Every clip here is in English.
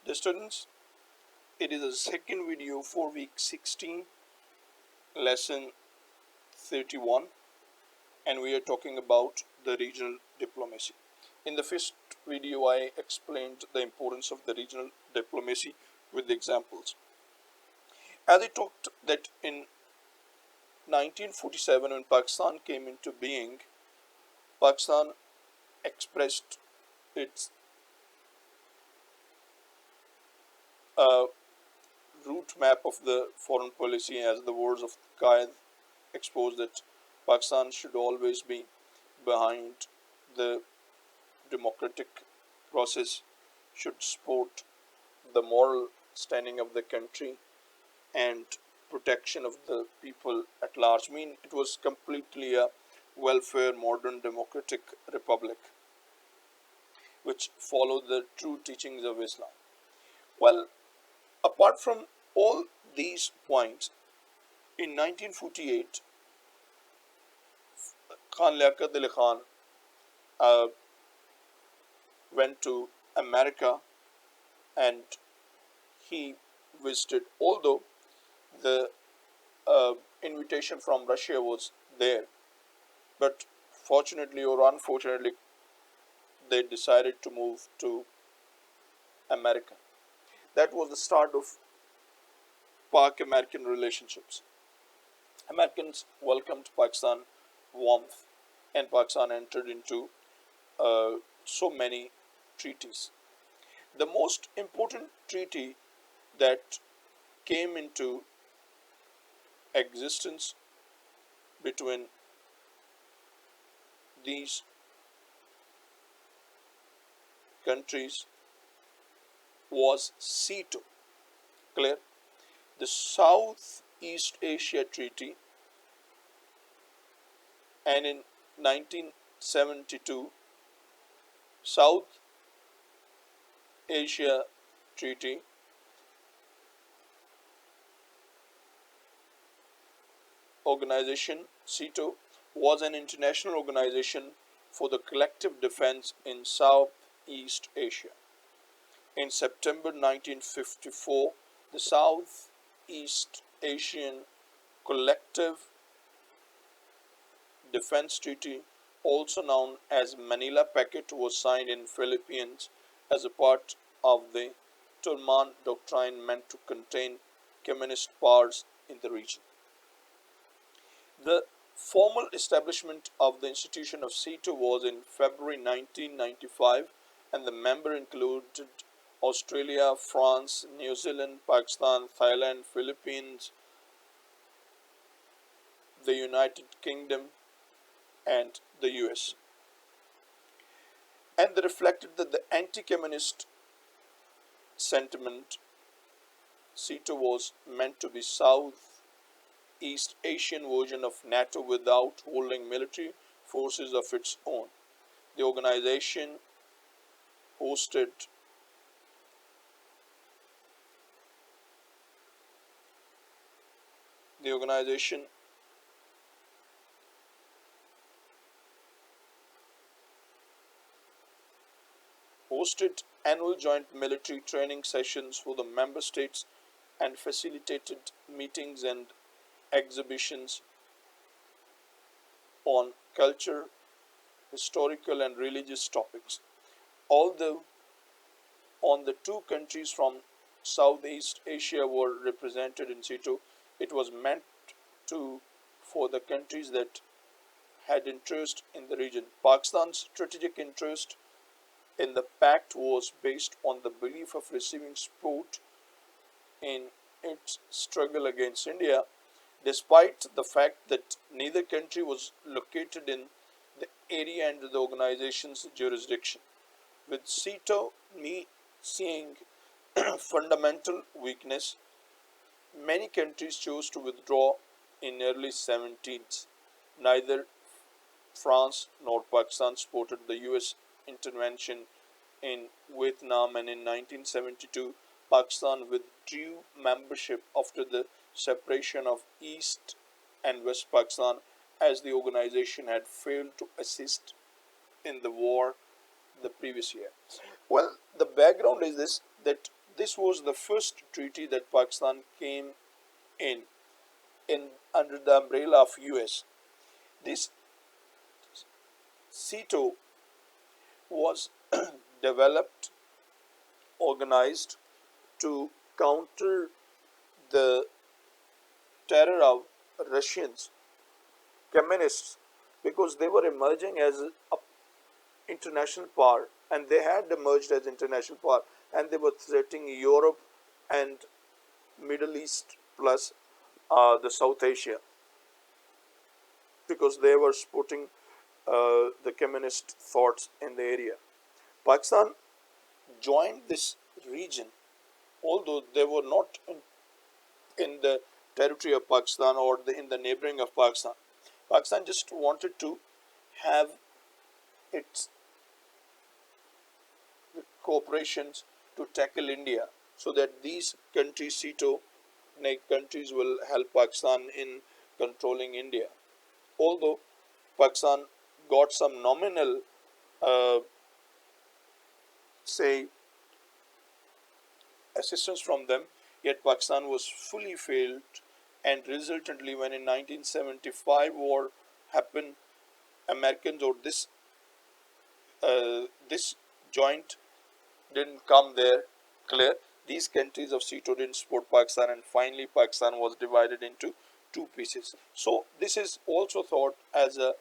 The students, it is a second video for week 16, lesson 31, and we are talking about the regional diplomacy. In the first video, I explained the importance of the regional diplomacy with examples. As I talked that in 1947, when Pakistan came into being, Pakistan expressed its route map of the foreign policy, as the words of Qaid expose that Pakistan should always be behind the democratic process, should support the moral standing of the country and protection of the people at large. I mean, it was completely a welfare modern democratic republic which followed the true teachings of Islam. Well, apart from all these points, in 1948, Khan Liaquat Ali Khan uh, went to America and he visited, although the invitation from Russia was there, but fortunately or unfortunately, they decided to move to America. That was the start of Pak-American relationships. Americans welcomed Pakistan warmth, and Pakistan entered into so many treaties. The most important treaty that came into existence between these countries was SEATO. Clear? The Southeast Asia Treaty, and in 1972 South Asia Treaty organization. SEATO was an international organization for the collective defense in Southeast Asia. In September 1954, the Southeast Asian Collective Defense Treaty, also known as Manila Pact, was signed in Philippines as a part of the Tulman Doctrine meant to contain communist powers in the region. The formal establishment of the institution of SEATO was in February 1995, and the member included Australia, France, New Zealand, Pakistan, Thailand, Philippines, the United Kingdom, and the US. And they reflected that the anti-communist sentiment. SEATO was meant to be Southeast Asian version of NATO without holding military forces of its own. The organization hosted the organization hosted annual joint military training sessions for the member states and facilitated meetings and exhibitions on culture, historical, and religious topics. Although on the two countries from Southeast Asia were represented in SEATO, it was meant to for the countries that had interest in the region. Pakistan's strategic interest in the pact was based on the belief of receiving support in its struggle against India, despite the fact that neither country was located in the area under the organization's jurisdiction. With SEATO seeing fundamental weakness, many countries chose to withdraw in early 17th. Neither France nor Pakistan supported the US intervention in Vietnam, and in 1972 Pakistan withdrew membership after the separation of East and West Pakistan, as the organization had failed to assist in the war the previous year. Well, the background is this, that this was the first treaty that Pakistan came in in under the umbrella of US. This CETO was developed, organized to counter the terror of Russians, communists, because they were emerging as an international power, and they had emerged as international power, and they were threatening Europe and Middle East plus the South Asia, because they were supporting the communist thoughts in the area. Pakistan joined this region, although they were not in the territory of Pakistan or in the neighboring of Pakistan. Pakistan just wanted to have its cooperations to tackle India, so that these countries, CETO countries, will help Pakistan in controlling India. Although Pakistan got some nominal, uh, say, assistance from them, yet Pakistan was fully failed, and resultantly, when in 1975 war happened, Americans, or this joint didn't come there clear. These countries of CETO didn't support Pakistan, and finally Pakistan was divided into two pieces. So this is also thought as a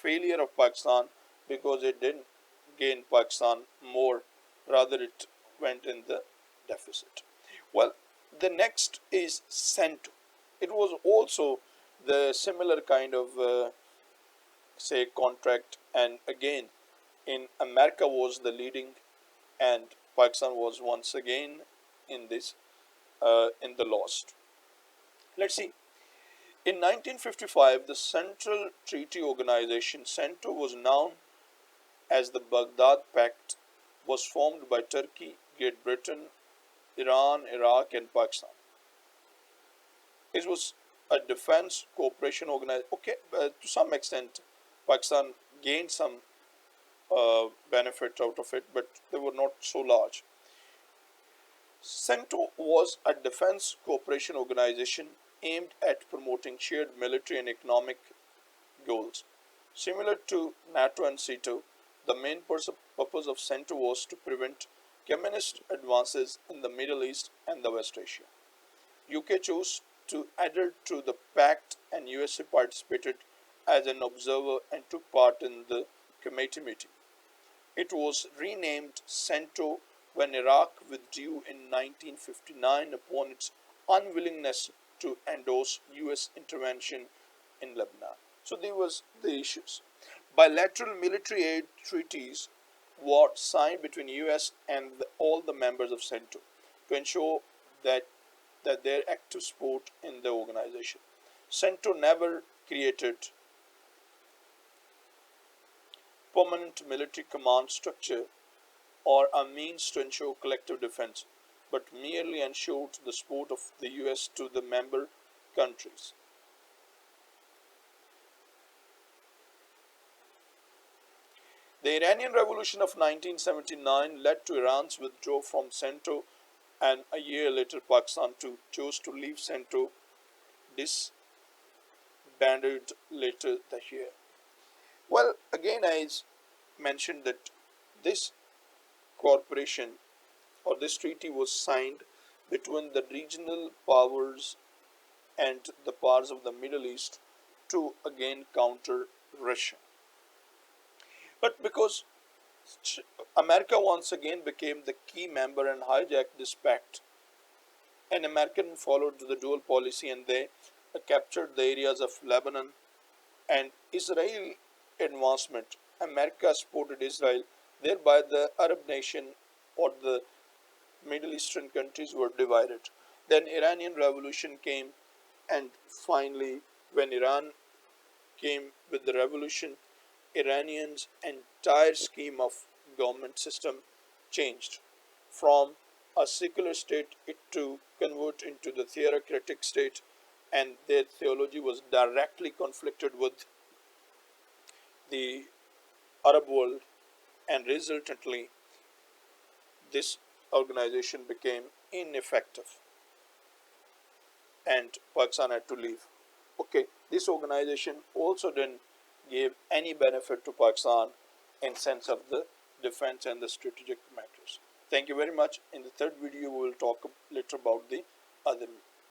failure of Pakistan, because it didn't gain Pakistan more, rather it went in the deficit. Well, the next is CENTO. It was also the similar kind of say contract, and again in America was the leading, and Pakistan was once again in this in the lost. Let's see. In 1955, the Central Treaty Organization (CENTO) was known as the Baghdad Pact, was formed by Turkey, Great Britain, Iran, Iraq, and Pakistan. It was a defense cooperation organization. Okay, to some extent, Pakistan gained some benefit out of it, but they were not so large. CENTO was a defense cooperation organization aimed at promoting shared military and economic goals. Similar to NATO and CETO, the main purpose of CENTO was to prevent communist advances in the Middle East and the West Asia. UK chose to adhere to the pact, and USA participated as an observer and took part in the committee meeting. It was renamed CENTO when Iraq withdrew in 1959 upon its unwillingness to endorse US intervention in Lebanon. So there was the issues. Bilateral military aid treaties were signed between US and all the members of CENTO to ensure that their active support in the organization. CENTO never created permanent military command structure or a means to ensure collective defense, but merely ensured the support of the US to the member countries. The Iranian Revolution of 1979 led to Iran's withdrawal from CENTO, and a year later Pakistan too chose to leave CENTO, disbanded later that year. Well, again, I mentioned that this cooperation or this treaty was signed between the regional powers and the powers of the Middle East to again counter Russia. But because America once again became the key member and hijacked this pact, and American followed the dual policy, and they captured the areas of Lebanon and Israel advancement. America supported Israel, thereby the Arab nation or the Middle Eastern countries were divided. Then Iranian revolution came, and finally when Iran came with the revolution, Iranians' entire scheme of government system changed from a secular state it to convert into the theocratic state, and their theology was directly conflicted with the Arab world, and resultantly this organization became ineffective and Pakistan had to leave. Okay, this organization also didn't give any benefit to Pakistan in sense of the defense and the strategic matters. Thank you very much. In the third video, we will talk a little about the other